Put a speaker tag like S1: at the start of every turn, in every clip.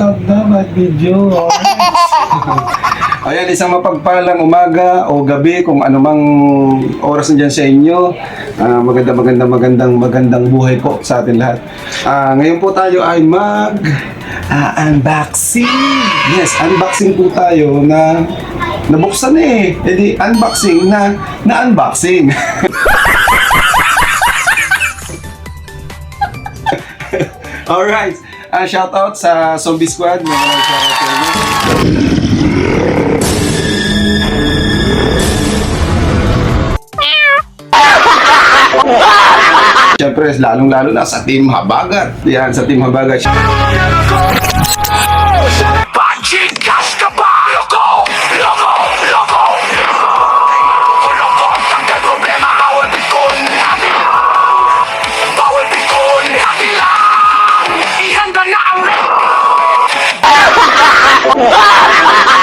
S1: countdown at video. Ayan, isang mapagpalang umaga o gabi kung anumang oras nandiyan sa inyo. Magandang buhay po sa atin lahat. Ngayon po tayo ay unboxing. Yes, unboxing po tayo na nabuksan eh. Edi unboxing na unboxing. Alright, shout out sa Zombie Squad. Maraming shout out sa inyo. Siyempre, lalong-lalo na sa Team Habagat. Yan, sa Team Habagat.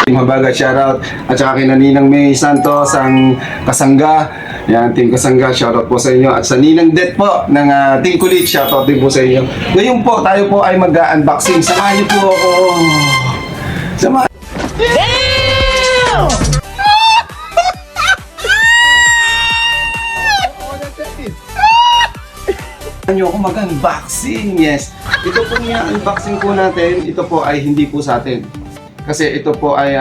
S1: Team Habagat, shoutout. At saka kay Ninang May Santos, ang kasangga. Yan, Team Kasangga, shoutout po sa inyo. At sa Ninang Det po ng Team Kulit, shoutout din po sa inyo. Ngayon po, tayo po ay mag-unboxing. Samahan niyo po ako. Samahan. Niyo ako mag-unboxing. Yes. Ito po niya, unboxing po natin. Ito po ay hindi po sa atin. Kasi ito po ay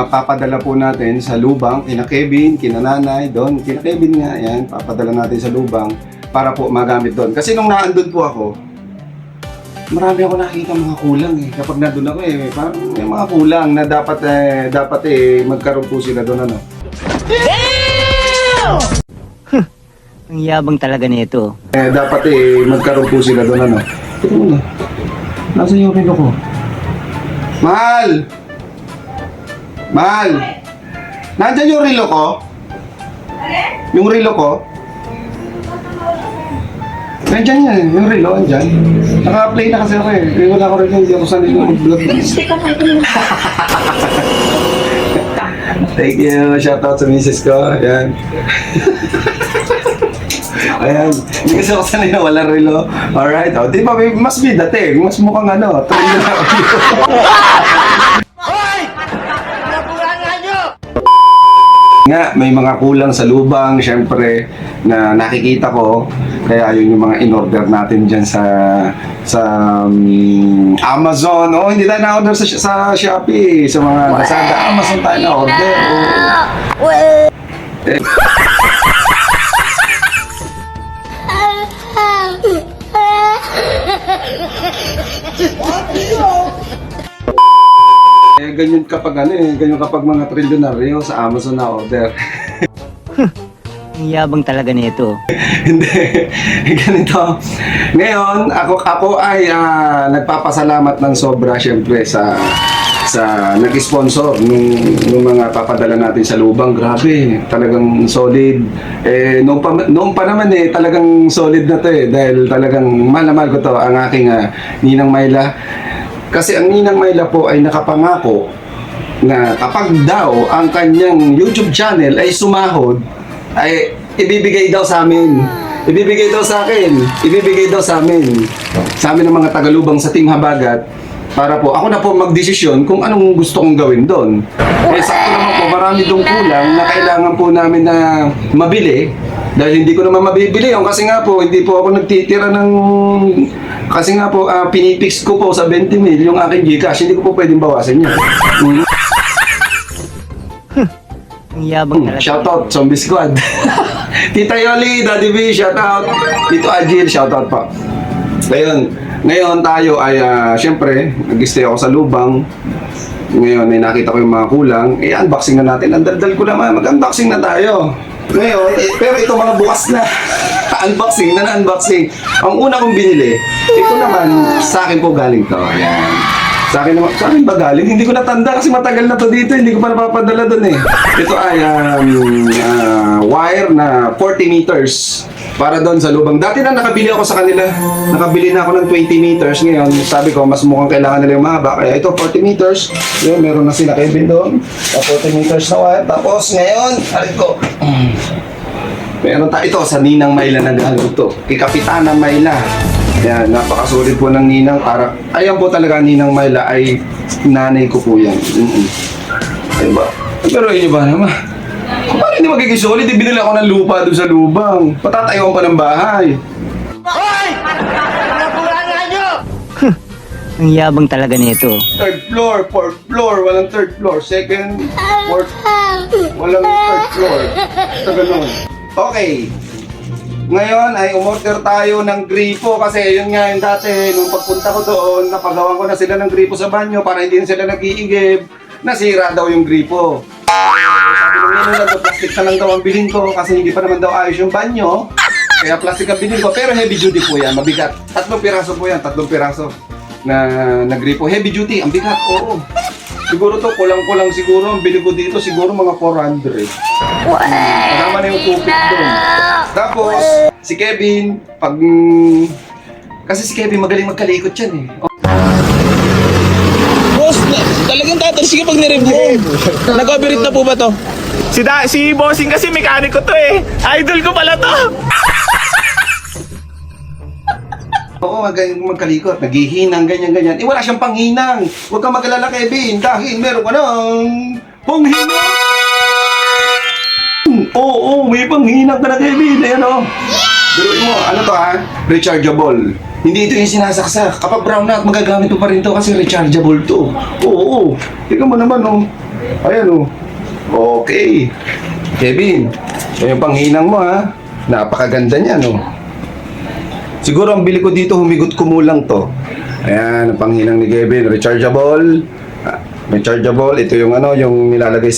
S1: papadala po natin sa lubang, kina Kevin, kina Nanay, doon, kina Kevin nga, yan, papadala natin sa lubang para po magamit doon. Kasi nung naandun po ako, marami ako nakikita mga kulang eh. Kapag nandun ako eh, parang may mga kulang na dapat magkaroon po sila doon, ano.
S2: Ang yabang talaga nito.
S1: Dapat magkaroon po sila doon, ano. Ito muna. Nasaan yung relo ko? Mahal! Mahal! Nandyan yung relo ko? Yung relo ko? Nandyan yan, yung relo, andyan. Naka-play na kasi ako eh. Wala ko rin hindi ako sanay ng vlog. Thank you, shoutout sa misis ko. Ayan. Ayan, hindi kasi ako sanay na walang relo. Alright, di ba mas bidate, mas mukhang ano, trend na ako. Nga, may mga kulang sa lubang, syempre, na nakikita ko. Kaya yun yung mga in-order natin dyan sa Amazon. Oh, hindi tayo na-order sa Shopee, sa mga Lazada. Amazon tayo na-order. Oh. Ganyan kapag mga trilionaryo sa Amazon na order.
S2: Ang yabang talaga nito.
S1: Hindi, ganito. Ngayon, ako ay nagpapasalamat ng sobra syempre sa nag-sponsor nung mga papadala natin sa lubang. Grabe, talagang solid. Noong pa naman talagang solid na to dahil talagang mahal na mahal ko to, ang aking Ninang Mayla. Kasi ang Ninang Mayla po ay nakapangako na kapag daw ang kanyang YouTube channel ay sumahod, ay ibibigay daw sa amin. Ibibigay daw sa akin. Ibibigay daw sa amin. Sa amin ng mga tagalubang sa Team Habagat. Para po, ako na po magdesisyon kung anong gusto kong gawin doon. Sakto naman po, marami dong kulang na kailangan po namin na mabili. Dahil hindi ko naman mabibili yun. Kasi nga po, hindi po ako nagtitira ng... Kasi nga po, pinipix ko po sa 20 mil yung aking Gcash. Hindi ko po pwedeng bawasan yun.
S2: Ang yabang talaga.
S1: Shoutout, Zombie Squad. Tita Yoli, Daddy B, shoutout. Tito Agil, shoutout pa. Ngayon tayo ay, syempre, nag-stay ako sa lubang. Ngayon ay nakita ko yung mga kulang. Unboxing na natin. Ang daldal ko naman, mag-unboxing na tayo. Ngayon, pero ito mga bukas na. Unboxing na unboxing. Ang una kong binili, ito naman, sa akin po galing to. Ayan. Sa akin ba galing? Hindi ko natanda kasi matagal na to dito. Hindi ko pa napapadala doon eh. Ito ay wire na 40 meters para doon sa lubang. Dati na nakabili ako sa kanila. Nakabili na ako ng 20 meters. Ngayon, sabi ko, mas mukhang kailangan nila yung mahaba. Kaya ito, 40 meters. Ngayon, meron na sila Kevin doon. 40 meters na wire. Tapos ngayon, alit ko. Meron ito sa Ninang Mayla na galing to. Kay Kapitana Mayla. Yan, napakasulit po ng ninang. Ayan po talaga, Ninang Myla ay nanay ko po yan. Diba? Pero yun ba naman? Paano hindi magiging solid? Binili ako ng lupa doon sa lubang. Patatayuan pa ng bahay.
S2: Ang yabang talaga nito.
S1: Third floor, fourth floor, walang third floor. Second, fourth, walang third floor. Ito ganun. Okay. Ngayon ay umorder tayo ng gripo kasi yun nga yung dati nung pagpunta ko doon, napagawan ko na sila ng gripo sa banyo para hindi na sila nag-iigib. Nasira daw yung gripo. Sabi ng nino lang, plastic na lang daw ang bilhin ko kasi hindi pa naman daw ayos yung banyo. Kaya plastic ang bilhin ko pero heavy duty po yan, mabigat. 3 piraso po yan, 3 piraso na gripo. Heavy duty, ang bigat, oo. Siguro to, kulang-kulang siguro. Ang bili ko dito, siguro mga 400. Kasama na yung tupik doon. Tapos, si Kevin, kasi si Kevin magaling magkalikot yan eh.
S3: Boss, talagang tatalsik pag nireview. Nag-operate na po ba to? Si Bossing kasi mekaniko to eh. Idol ko pala to.
S1: Oo, magaling magkalikot. Naghihinang, ganyan-ganyan. Wala siyang panghinang. Huwag kang mag-alala, Kevin. Dahil meron ka ng panghinang. Oo, may panghinang ka na, Kevin. Ayan o. Biruin mo, ano to ha? Rechargeable. Hindi ito yung sinasaksak. Kapag brown out, magagamit mo pa rin to kasi rechargeable to. Oo. Tingnan mo naman o. Ayan o. Okay. Kevin, yung panghinang mo ha. Napakaganda niya no. Siguro ang bili ko dito, humigot kumulang to. Ayan, ang panghinang ni Kevin, rechargeable. Rechargeable, ito yung ano, yung nilalagay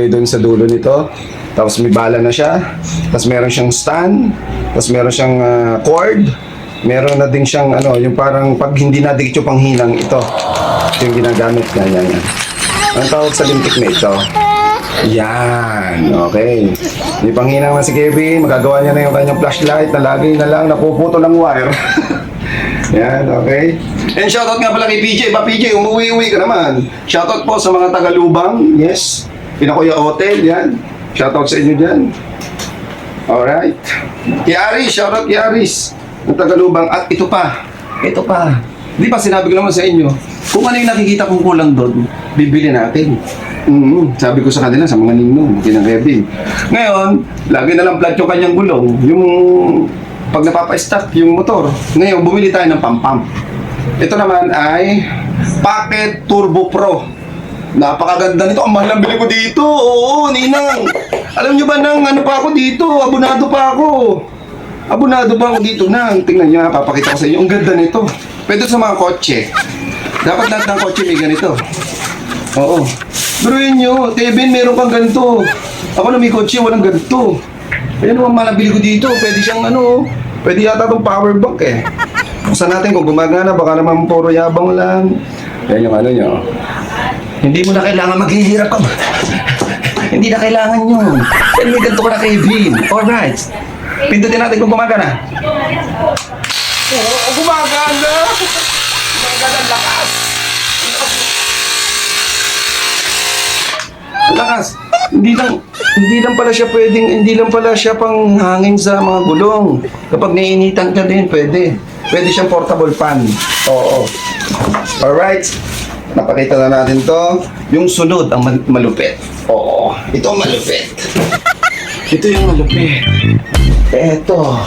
S1: doon sa dulo nito. Tapos may bala na siya. Tapos meron siyang stand. Tapos meron siyang cord. Meron na din siyang ano, yung parang pag hindi nadikit yung panghinang ito. Ito yung ginagamit niya. Yan. Ang tawag sa lintik na ito. Yan, okay. May panghinang na si Kevin, magagawa niya na yung kanyang flashlight na lagi na lang napuputo ng wire. Yan, okay. And shoutout nga pala kay PJ. PJ, umuwi-uwi ka naman. Shoutout po sa mga taga-Lubang. Yes. Pinakuya Hotel, yan. Shoutout sa inyo dyan. Alright. Kay Aris, shoutout kay Aris. Ng taga-Lubang. At ito pa. Di ba sinabi ko naman sa inyo, kung ano yung nakikita kong kulang doon, bibili natin. Sabi ko sa kanila, sa mga ninong, kinang Kevin. Ngayon, lagi na lang flat yung kanyang gulong. Yung pag napapa-stop yung motor. Ngayon, bumili tayo ng pump. Ito naman ay Pocket Turbo Pro. Napakaganda nito. Ang mahal ang bili ko dito. Oo, ninang. Alam nyo ba nang ano pa ako dito? Abonado pa ako dito nang. Tingnan nyo, papakita ko sa inyo. Ang ganda nito. Pwede sa mga kotse. Dapat lahat ng kotse may ganito. Oo. Biruin nyo, Kevin, meron kang ganito. Ako na may kotse, walang ganito. Ayan naman malabili ko dito. Pwede siyang ano, pwede yata itong power bank eh. Buksan natin kung gumagana, baka naman puro yabang lang. Ayan yung ano nyo. Hindi mo na kailangan maghihirap ka. Hindi na kailangan yun. Dahil may ganito ko na Kevin. Alright. Pindutin natin kung gumagana. Oo, gumagana! Gumagana, lakas! Lakas! Hindi lang pala siya hindi lang pala siya pang hangin sa mga gulong. Kapag naiinitan ka din, pwede. Pwede siyang portable fan. Oo. Alright. Napakita na natin to. Yung sunod, ang malupit. Oo. Ito ang malupit. Ito yung malupit. Eto.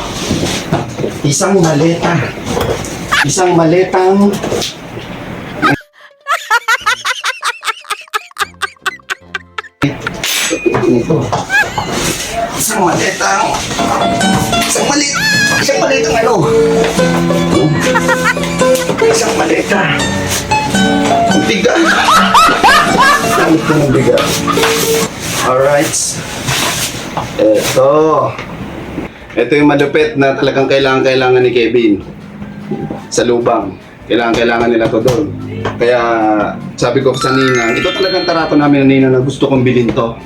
S1: Isang maletang ito. Isang maletang ano? Isang maleta. Ang bigat. Ang bigat. Alright. Ito yung malupit na talagang kailangan ni Kevin sa lubang. Kailangan nila to doon. Kaya sabi ko sa Ninang, ito talagang tarato namin na Ninang na gusto kong bilhin to.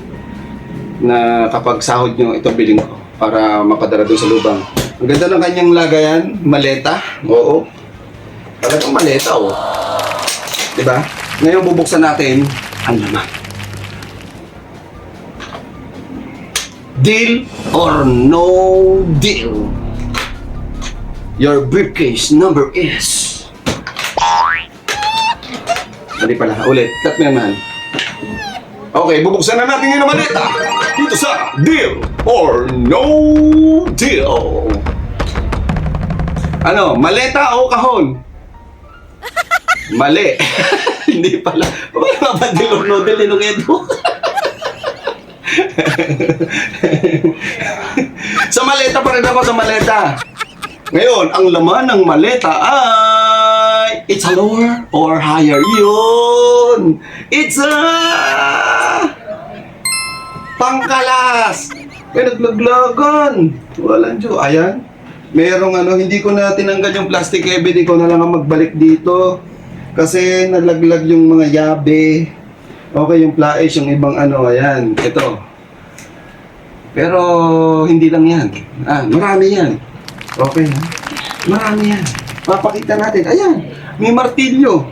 S1: Na kapag sahod nyo, ito bilhin ko para mapadala doon sa lubang. Ang ganda ng kanyang lagayan, maleta. Oo. Talagang maleta, oh. Diba? Ngayon bubuksan natin ang laman. Deal or no deal? Your briefcase number is... Mali pala. Ulit. Cut mo naman. Okay, bubuksan na natin yung maleta. Dito sa Deal or No Deal. Ano, maleta o kahon? Mali. Hindi pala. Paano nga ba Deal or No Deal? Inukedo. Sa maleta pa rin ako, sa maleta. Ngayon, ang laman ng maleta ay... It's a lower or higher. Yun! It's a... Pangkalas! May naglaglagan. Walang Diyo. Ayan. Merong ano, hindi ko na tinanggal yung plastic, Kevin. Ikaw na lang ang magbalik dito. Kasi nalaglag yung mga yabe. Okay, yung plais, yung ibang ano, ayan. Ito. Pero, hindi lang yan. Marami yan. Okay, ha? Marami yan. Papakita natin. Ayan, may martilyo.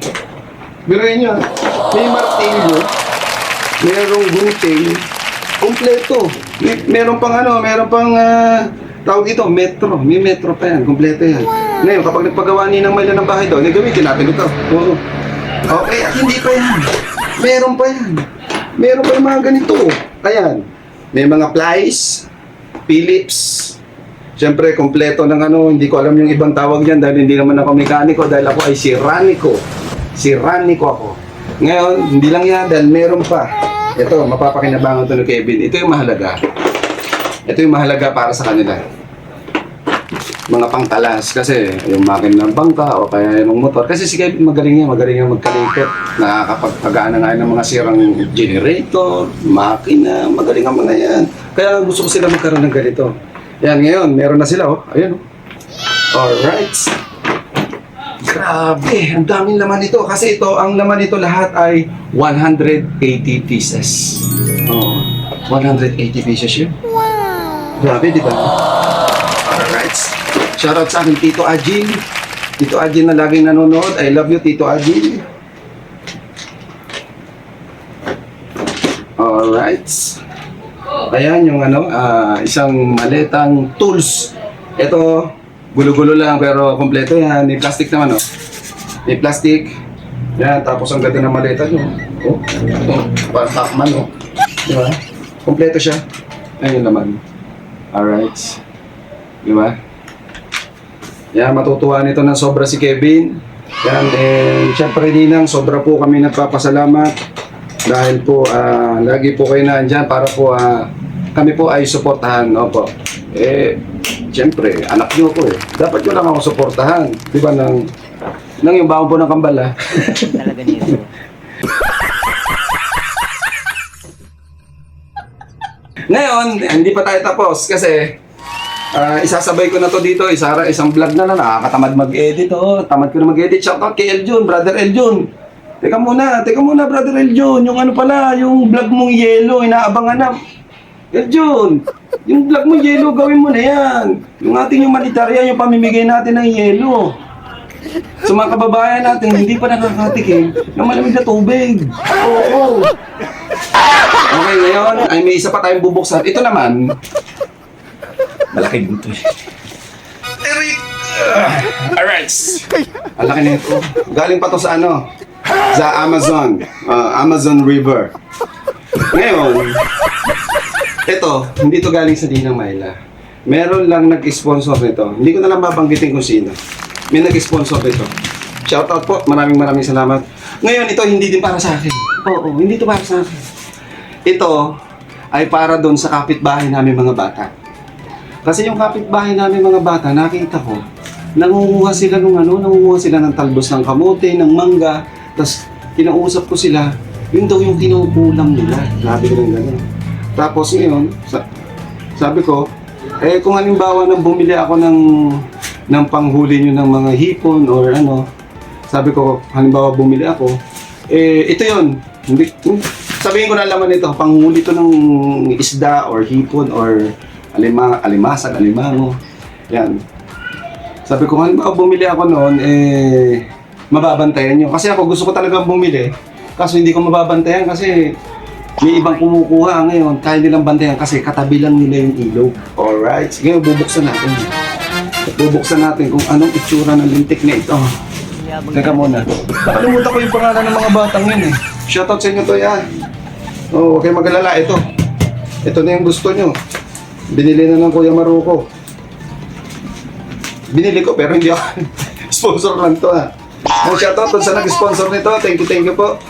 S1: Biruin nyo, ha? May martilyo. Merong gunting. Kompleto. Meron pang ano, meron pang tawag ito, metro. May metro pa yan. Kompleto yan. Ngayon, kapag nagpagawa ni ng Milo ng bahay daw, gagamitin natin ito. Oo. Okay, at hindi pa yan. Meron pa yan. Meron pa yung mga ganito. Ayan. May mga plies, Phillips. Siyempre, kompleto ng ano, hindi ko alam yung ibang tawag yan dahil hindi naman ako mekaniko dahil ako ay siraniko. Siraniko ako. Ngayon, hindi lang yan dahil meron pa. Ito, mapapakinabangan ito ni Kevin. Ito yung mahalaga. Ito yung mahalaga para sa kanila. Mga pangtalas kasi yung makina ng bangka o kaya yung motor. Kasi si Kevin magaling yan magkalikot. Nakakapagpagaan na nga ng mga sirang generator, makina, magaling ang mga yan. Kaya gusto ko sila magkaroon ng ganito. Yan, ngayon, meron na sila, oh. Ayan, oh. Alright. Grabe, ang daming laman nito. Kasi ito, ang laman nito lahat ay 180 pieces. Oh, 180 pieces yun. Wow. Grabe, di ba? Alright. Shoutout sa akin, Tito Ajin. Tito Ajin na laging nanonood. I love you, Tito Ajin. Alright. Ayan yung ano, isang maletang tools. Ito, gulo-gulo lang pero kompleto yan. May plastic naman, oh. May plastic. Yan, tapos ang ganda ng maleta nyo. Oh, parang Pac-Man, oh. Diba? Kompleto siya. Ayan yung laman. Alright. Diba? Yan, matutuwa nito ng sobra si Kevin. Yan, syempre Ninang, sobra po kami nagpapasalamat. Dahil po, lagi po kayo nandyan para po, kami po ay suportahan. Opo. Siyempre, anak nyo ko eh. Dapat nyo lang ako suportahan. Di ba, nang yung baon po ng kambal,
S2: Talaga nito.
S1: Ngayon, hindi pa tayo tapos kasi isasabay ko na to dito. Isang vlog na nakakatamad mag-edit. Oh. Tamad ko na mag-edit. Shoutout kay Eljun, brother Eljun. Teka muna, brother Eljun. Yung ano pala, yung vlog mong yelo, inaabangan na. Eljun, yung vlog mo yelo, gawin mo na yan. Yung ating humanitarian, yung pamimigay natin ng yelo. Sa mga kababayan natin, hindi pa nakakatikim ng malamig na tubig. Oo. Okay, ngayon, ay may isa pa tayong bubuksan. Ito naman, malaki din ito eh. Eric! Alright. Ang laki na ito. Galing pa to sa ano? Sa Amazon. Amazon River. Ngayon, ito, hindi to galing sa Ninang Myla. Meron lang nag-sponsor nito. Hindi ko na lang babanggitin kung sino. May nag-sponsor nito. Shoutout po. Maraming salamat. Ngayon, ito hindi din para sa akin. Oo, hindi to para sa akin. Ito ay para doon sa kapitbahay namin mga bata. Kasi yung kapitbahay namin mga bata, nakita ko, nangunguha sila ng talbos ng kamote, ng mangga, tapos kinausap ko sila, yun daw yung kinukulang nila. Sabi ko ng gano'n. Tapos ngayon, sabi ko, kung halimbawa nang bumili ako ng panghuli nyo ng mga hipon or ano, sabi ko, halimbawa bumili ako, ito yun. Sabihin ko na laman nito, panghuli to ng isda or hipon or alimasag, alimango. Yan. Sabi ko, halimbawa bumili ako noon, mababantayan nyo. Kasi ako gusto ko talagang bumili. Kaso hindi ko mababantayan kasi may ibang kumukuha ngayon. Kaya nilang bantayan kasi katabi lang nila yung ilog. Alright. Sige, bubuksan natin. Bubuksan natin kung anong itsura ng lintik na ito. Teka muna. Nakalimutan ko yung pangalan ng mga batang yun eh. Shoutout sa inyo to yan. Oh, huwag kayong mag-alala. Ito na yung gusto nyo. Binili na ng Kuya Maruko. Binili ko pero hindi ako. Sponsor lang to ha. Ang shoutout dun sa nag-sponsor nito. Thank you po.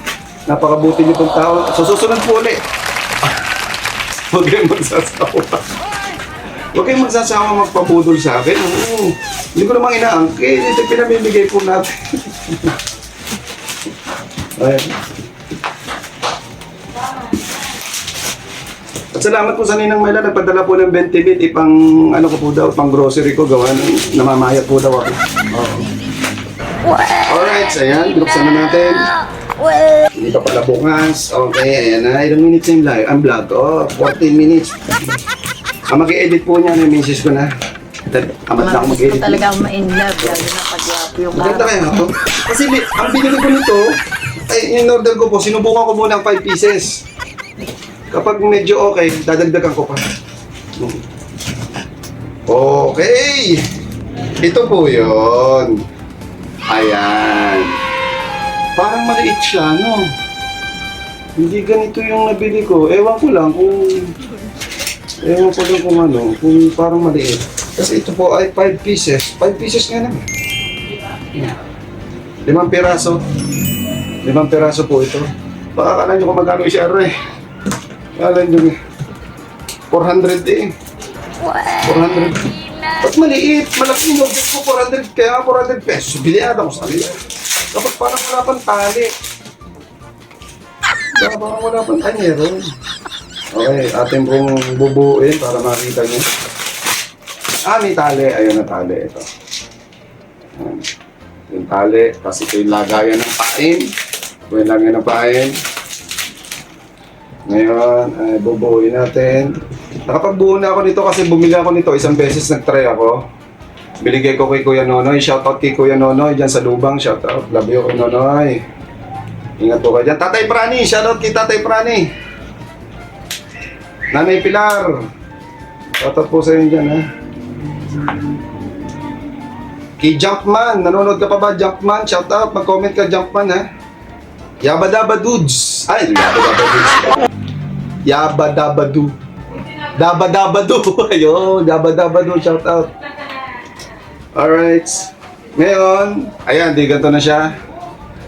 S1: Napakabuti niyo pong tao. So susunod po ulit. Huwag kayong magsasawa. Huwag kayong magsasawa magpabudol sa akin. Oo. Hindi ko namang inaangkin. Ito pinamimigay po natin. Ayan. At salamat po sa Ninang Mayla. Nagpadala po ng 20 bit. Ipang ano ko po daw, pang grocery ko. Gawa ng namamaya po daw ako. Oo. Alright, so ayan. Binuksan na natin. Dito pala bukas. Okay, ayan na. Ilang minutes yung live? Ang vlog. Oh, 14 minutes. Ang mag-i-edit po niya, yung misis ko na. Amat na ako mag-edit.
S4: Talaga ako ma-inlove, lalo na pag-yapo yung
S1: Maganda kaya ito. Kasi ang binili ko nito, ay in-order ko po, sinubukan ko muna ang 5 pieces. Kapag medyo okay, dadagdagan ko pa. Okay! Ito po yun. Ayan. Parang maliit siya, no? Hindi ganito yung nabili ko. Ewan ko lang kung kung parang maliit. Kasi ito po ay 5 pieces. 5 pieces nga naman. 5 piraso. 5 piraso po ito. Baka kala nyo kung magkano i-share eh. Kala nyo 400 eh. 400. Ba't maliit? Malaki yung object ko 400. Kaya nga 400 pesos. Bilihan ako sa kanila. Dapat parang wala pang tali. Parang wala pang tanyero. Okay, atin pong bubuuin para makita nyo. May tali. Ayun na tali. Ito. Ayan. Yung tali. Kasi ito yung lagayan ng pain. Ito yung lagayan ng pain. Ngayon, ay bubuuin natin. Nakapagbuo na ako nito kasi bumili ako nito. Isang beses nag-try ako. Binigay ko kay Kuya Nonoy. Shoutout kay Kuya Nonoy dyan sa Lubang. Shoutout. Love you, Kuya Nonoy. Ingat po kayo dyan. Tatay Prani. Shoutout kay Tatay Prani. Nanay Pilar. Shoutout po sa inyo dyan, ha. Kay Jumpman. Nanonood ka pa ba, Jumpman? Shoutout. Mag-comment ka, Jumpman, ha. Yabadaba Dudes. Ay, Yabadaba Dudes. Yabadaba Du. Dabadaba Du. Ayun, Dabadaba Du. Shoutout. Alright. Ngayon, ayan, di ganito na siya.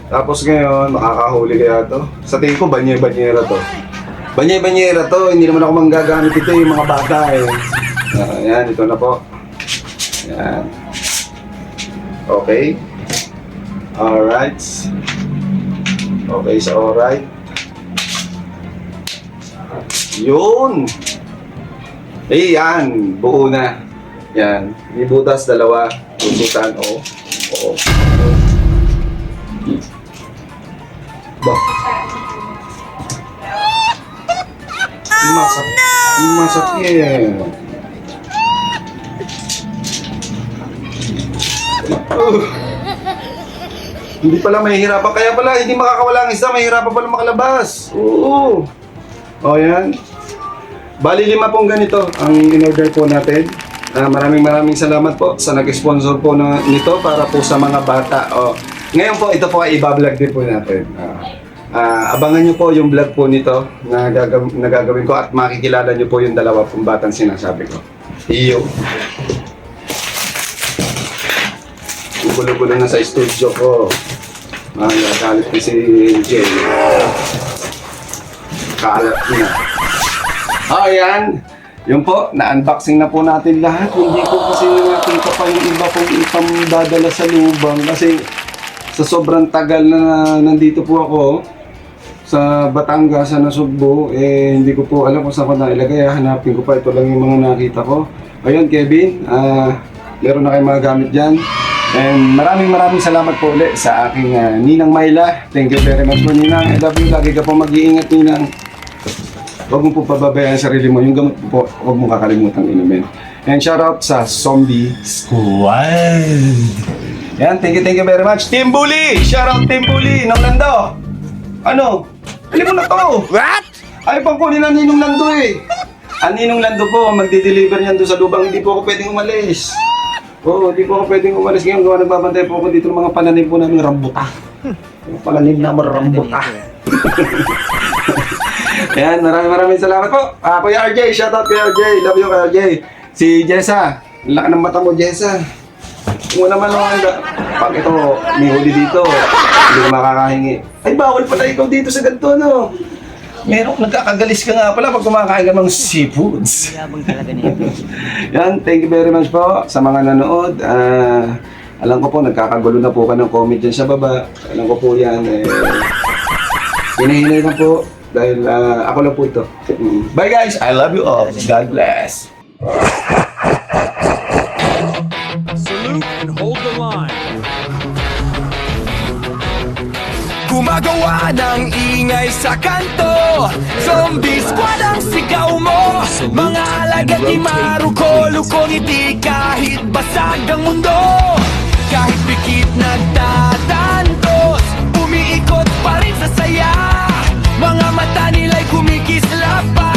S1: Tapos ngayon, makakahuli kaya to. Sa tingin ko, banye-banyera to. Banye-banyera to, hindi naman ako manggagamit ito yung mga bata eh. Ayan, ito na po. Ayan. Okay. Alright. Okay, so alright. Yun! Eh, yan. Buo na. Yan. May butas, dalawa. Tututan, o. Oo. Ba? Masakit. Hindi pala mahihirapan. Kaya pala hindi makakawala ang isa. Mahihirapan pala makalabas. Oo. O yan. Bali 5 pong ganito ang in-order po natin. Maraming salamat po sa nag-sponsor po nito para po sa mga bata. Ngayon po, ito po ay ibablog din po natin. Abangan nyo po yung vlog po nito na gagawin ko at makikilala nyo po yung 2 pong batang sinasabi ko. Iyo. Gulo-gulo na sa studio ko. Galit ko si Jay. Kalat na. Ayan. Yun po, na-unboxing na po natin lahat. Hindi ko kasi nakita pa yung iba kong ipamdadala sa lubang kasi sa sobrang tagal na nandito po ako sa Batangas, sa Nasugbo, hindi ko po alam kung saan ko nailagay. Hanapin ko pa. Ito lang yung mga nakita ko. Ayun, Kevin, meron na kayong mga gamit dyan. And maraming salamat po ulit sa aking Ninang Mayla. Thank you very much po, Ninang. I love you. Lagi ka po mag-iingat, Ninang. Huwag mo po pababayaan ang sarili mo. Yung gamot po, huwag mo kakalimutan inumin. And shoutout sa Zombie Squad. Yan, thank you very much. Team Bully! Shoutout Team Bully! Nong Lando! Ano? Alam mo na to! What? Ayaw pang kunin ang Ninong Lando eh. Ang Ninong Lando po, magdi-deliver niyan doon sa lubang. Hindi po ako pwedeng umalis. Oo, di po ako pwedeng umalis ngayon. Gawa nagbabantay po ako dito ng mga pananim po namin rambutan. Yung pananim na rambutan. Ayan, maraming salamat po. Kuya RJ, shoutout Kuya RJ. Love you Kuya RJ. Si Jessa, laki ng mata mo Jessa. Kung naman pag ito, may huli dito, hindi ka makakahingi. Ay, bawal pala ikaw dito sa ganito, no? Meron, nagkakagalis ka nga pala pag kumakain ka ng seafoods.
S2: Yabang talaga nito.
S1: Yan, thank you very much po sa mga nanood. Alam ko po, nagkakagulo na po ka ng comment dyan sa baba. Alam ko po yan. Hinahinay lang po dahil ako lang po ito. Bye guys, I love you all. God bless.
S5: Salute and hold the line.
S6: Gumagawa ng ingay sa kanto, zombie squad ang sigaw mo. Mga alagad ni Maruko, lukong ngiti kahit basag ang mundo. Kahit pikit nagtatantos, umiikot pa rin sa saya. Mga mata nila'y kumikislap pa